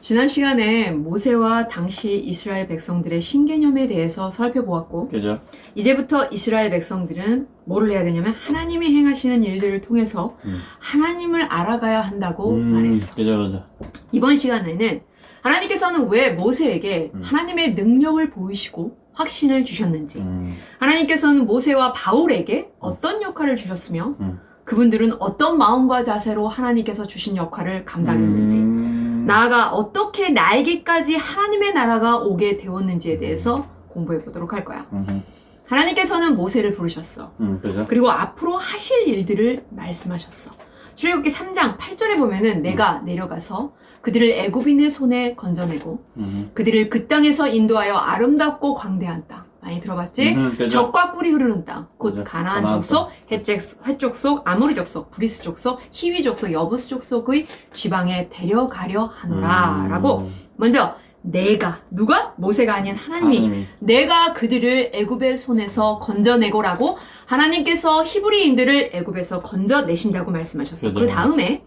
지난 시간에 모세와 당시 이스라엘 백성들의 신개념에 대해서 살펴보았고, 그죠? 이제부터 이스라엘 백성들은 뭐를 해야 되냐면 하나님이 행하시는 일들을 통해서 하나님을 알아가야 한다고 말했어. 그죠. 이번 시간에는 하나님께서는 왜 모세에게 하나님의 능력을 보이시고 확신을 주셨는지, 하나님께서는 모세와 바울에게 어떤 역할을 주셨으며, 그분들은 어떤 마음과 자세로 하나님께서 주신 역할을 감당했는지, 나아가 어떻게 나에게까지 하나님의 나라가 오게 되었는지에 대해서 공부해 보도록 할 거야. 하나님께서는 모세를 부르셨어. 그죠? 그리고 앞으로 하실 일들을 말씀하셨어. 출애굽기 3장 8절에 보면은 내가 내려가서 그들을 애굽인의 손에 건져내고 그들을 그 땅에서 인도하여 아름답고 광대한 땅, 많이 들어봤지? 그죠? 젖과 꿀이 흐르는 땅, 곧 그죠? 가나안 가나안 족속, 헷 족속, 아모리 족속, 브리스 족속, 히위 족속, 여부스 족속의 지방에 데려가려 하노라 라고, 먼저 내가, 누가? 모세가 아닌 하나님이 내가 그들을 애굽의 손에서 건져내고라고 하나님께서 히브리인들을 애굽에서 건져내신다고 말씀하셨어. 그죠. 그 다음에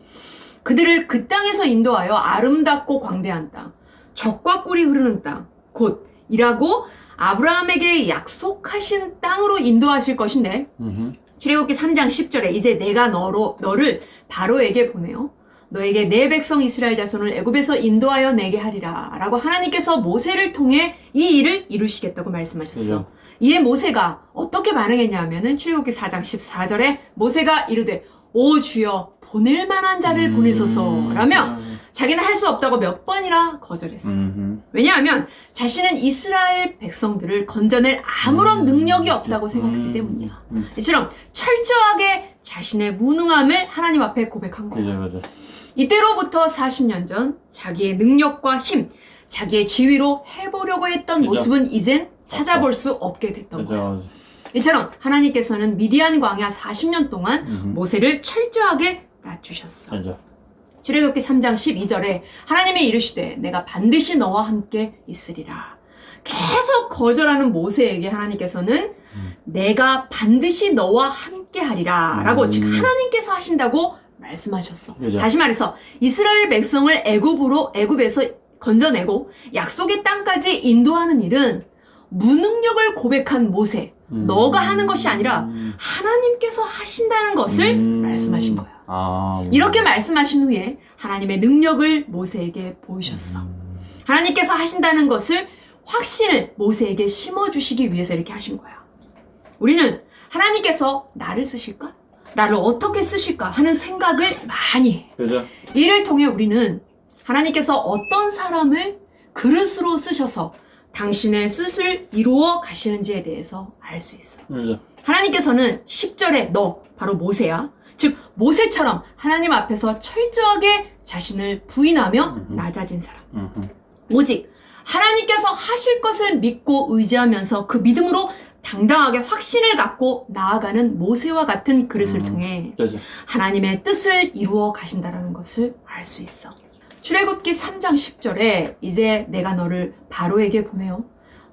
그들을 그 땅에서 인도하여 아름답고 광대한 땅, 젖과 꿀이 흐르는 땅, 곧 이라고 아브라함에게 약속하신 땅으로 인도하실 것인데, 출애굽기 3장 10절에 이제 내가 너를 바로에게 보내요. 너에게 내 백성 이스라엘 자손을 애굽에서 인도하여 내게 하리라 라고 하나님께서 모세를 통해 이 일을 이루시겠다고 말씀하셨어. 그죠. 이에 모세가 어떻게 반응했냐 하면은 출애굽기 4장 14절에 모세가 이르되 오 주여 보낼 만한 자를 보내소서 라며 자기는 할 수 없다고 몇 번이나 거절했어. 왜냐하면 자신은 이스라엘 백성들을 건져낼 아무런 능력이 없다고 생각했기 때문이야. 이처럼 철저하게 자신의 무능함을 하나님 앞에 고백한 거야. 그죠. 이때로부터 40년 전 자기의 능력과 힘, 자기의 지위로 해보려고 했던 그죠. 모습은 이젠 찾아볼 수 없게 됐던 거야. 그죠. 이처럼 하나님께서는 미디안 광야 40년 동안 모세를 철저하게 낮추셨어. 그죠. 출애굽기 3장 12절에 하나님이 이르시되 내가 반드시 너와 함께 있으리라. 계속 거절하는 모세에게 하나님께서는 내가 반드시 너와 함께 하리라 라고, 즉 하나님께서 하신다고 말씀하셨어. 그죠. 다시 말해서 이스라엘 백성을 애굽에서 건져내고 약속의 땅까지 인도하는 일은 무능력을 고백한 모세, 너가 하는 것이 아니라 하나님께서 하신다는 것을 말씀하신 거야. 이렇게 말씀하신 후에 하나님의 능력을 모세에게 보이셨어. 하나님께서 하신다는 것을, 확신을 모세에게 심어주시기 위해서 이렇게 하신 거야. 우리는 하나님께서 나를 쓰실까? 나를 어떻게 쓰실까? 하는 생각을 많이 해. 그죠. 이를 통해 우리는 하나님께서 어떤 사람을 그릇으로 쓰셔서 당신의 뜻을 이루어 가시는지에 대해서 알 수 있어. 그죠. 하나님께서는 10절에 너, 바로 모세야. 즉 모세처럼 하나님 앞에서 철저하게 자신을 부인하며 낮아진 사람. 오직 하나님께서 하실 것을 믿고 의지하면서 그 믿음으로 당당하게 확신을 갖고 나아가는 모세와 같은 그릇을 통해 그죠. 하나님의 뜻을 이루어 가신다라는 것을 알 수 있어. 출애굽기 3장 10절에 이제 내가 너를 바로에게 보내어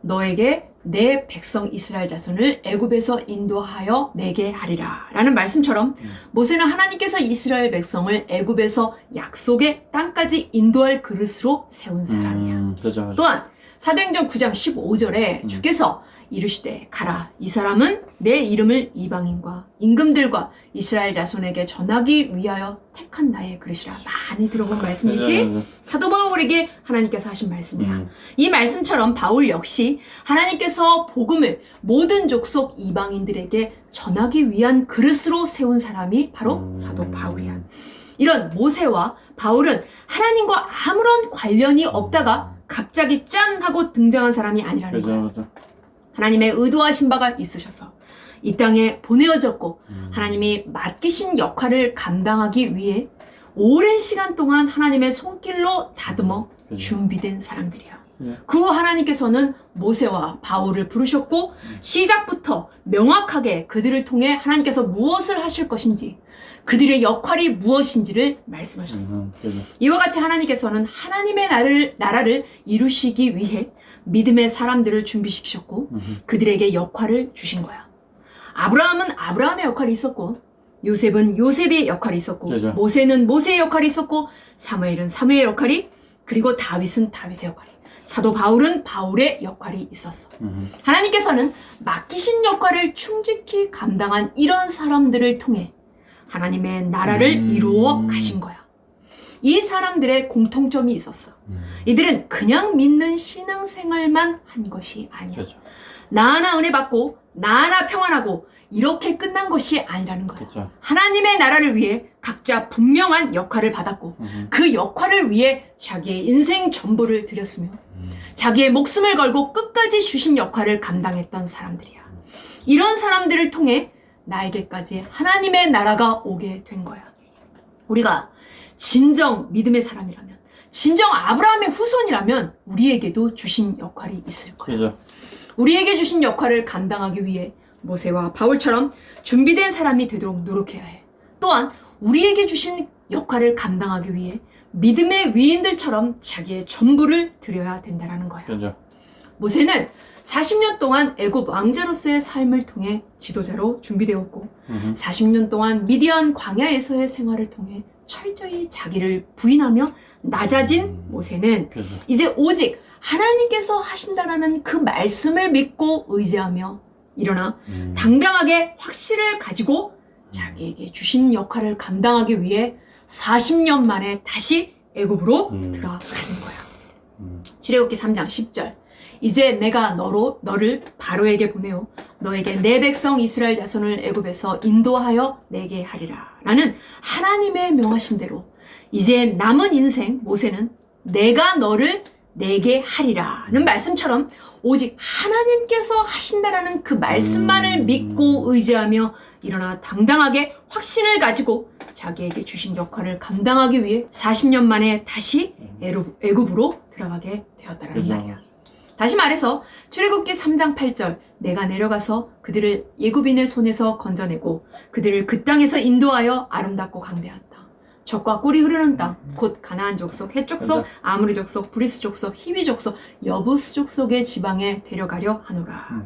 너에게 내 백성 이스라엘 자손을 애굽에서 인도하여 내게 하리라 라는 말씀처럼 모세는 하나님께서 이스라엘 백성을 애굽에서 약속의 땅까지 인도할 그릇으로 세운 사람이야. 그죠. 또한 사도행전 9장 15절에 주께서 이르시되 가라, 이 사람은 내 이름을 이방인과 임금들과 이스라엘 자손에게 전하기 위하여 택한 나의 그릇이라. 많이 들어본 말씀이지? 사도 바울에게 하나님께서 하신 말씀이야. 이 말씀처럼 바울 역시 하나님께서 복음을 모든 족속 이방인들에게 전하기 위한 그릇으로 세운 사람이 바로 사도 바울이야. 이런 모세와 바울은 하나님과 아무런 관련이 없다가 갑자기 짠 하고 등장한 사람이 아니라는 거야. 그죠. 하나님의 의도하신 바가 있으셔서 이 땅에 보내어졌고 하나님이 맡기신 역할을 감당하기 위해 오랜 시간 동안 하나님의 손길로 다듬어 준비된 사람들이야. 그 후 하나님께서는 모세와 바울을 부르셨고 시작부터 명확하게 그들을 통해 하나님께서 무엇을 하실 것인지, 그들의 역할이 무엇인지를 말씀하셨어. 이와 같이 하나님께서는 하나님의 나라를 이루시기 위해 믿음의 사람들을 준비시키셨고 그들에게 역할을 주신 거야. 아브라함은 아브라함의 역할이 있었고, 요셉은 요셉의 역할이 있었고, 그죠. 모세는 모세의 역할이 있었고, 사무엘은 사무엘의 역할이 그리고 다윗은 다윗의 역할이, 사도 바울은 바울의 역할이 있었어. 하나님께서는 맡기신 역할을 충직히 감당한 이런 사람들을 통해 하나님의 나라를 이루어 가신 거야. 이 사람들의 공통점이 있었어. 이들은 그냥 믿는 신앙생활만 한 것이 아니야. 그렇죠. 나 하나 은혜 받고 나 하나 평안하고 이렇게 끝난 것이 아니라는 거야. 그렇죠. 하나님의 나라를 위해 각자 분명한 역할을 받았고 그 역할을 위해 자기의 인생 전부를 들였으며 자기의 목숨을 걸고 끝까지 주신 역할을 감당했던 사람들이야. 이런 사람들을 통해 나에게까지 하나님의 나라가 오게 된 거야. 우리가 진정 믿음의 사람이라면, 진정 아브라함의 후손이라면 우리에게도 주신 역할이 있을 거야. 그렇죠. 우리에게 주신 역할을 감당하기 위해 모세와 바울처럼 준비된 사람이 되도록 노력해야 해. 또한 우리에게 주신 역할을 감당하기 위해 믿음의 위인들처럼 자기의 전부를 드려야 된다는 거야. 그렇죠. 모세는 40년 동안 애굽 왕자로서의 삶을 통해 지도자로 준비되었고 40년 동안 미디안 광야에서의 생활을 통해 철저히 자기를 부인하며 낮아진 모세는 그렇죠. 이제 오직 하나님께서 하신다라는 그 말씀을 믿고 의지하며 일어나 당당하게 확신을 가지고 자기에게 주신 역할을 감당하기 위해 40년 만에 다시 애굽으로 들어가는 거야. 출애굽기 3장 10절. 이제 내가 너를 바로에게 보내어 너에게 내 백성 이스라엘 자손을 애굽에서 인도하여 내게 하리라 라는 하나님의 명하심대로 이제 남은 인생 모세는 내가 너를 내게 하리라는 말씀처럼 오직 하나님께서 하신다라는 그 말씀만을 믿고 의지하며 일어나 당당하게 확신을 가지고 자기에게 주신 역할을 감당하기 위해 40년 만에 다시 애굽으로 들어가게 되었다는 말이야. 다시 말해서 출애굽기 3장 8절 내가 내려가서 그들을 애굽인의 손에서 건져내고 그들을 그 땅에서 인도하여 아름답고 강대한 땅 젖과 꿀이 흐르는 땅 곧 가나안 족속, 헷 족속, 아모리 족속, 브리스 족속, 히위 족속, 여부스 족속의 지방에 데려가려 하노라.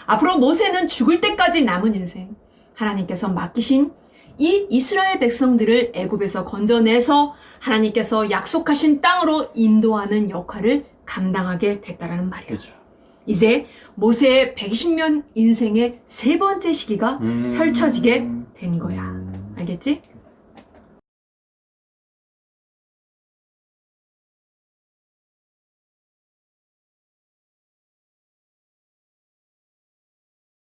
앞으로 모세는 죽을 때까지 남은 인생 하나님께서 맡기신 이 이스라엘 백성들을 애굽에서 건져내서 하나님께서 약속하신 땅으로 인도하는 역할을 감당하게 됐다라는 말이야. 그렇죠. 이제 모세의 120년 인생의 세 번째 시기가 펼쳐지게 된 거야. 알겠지?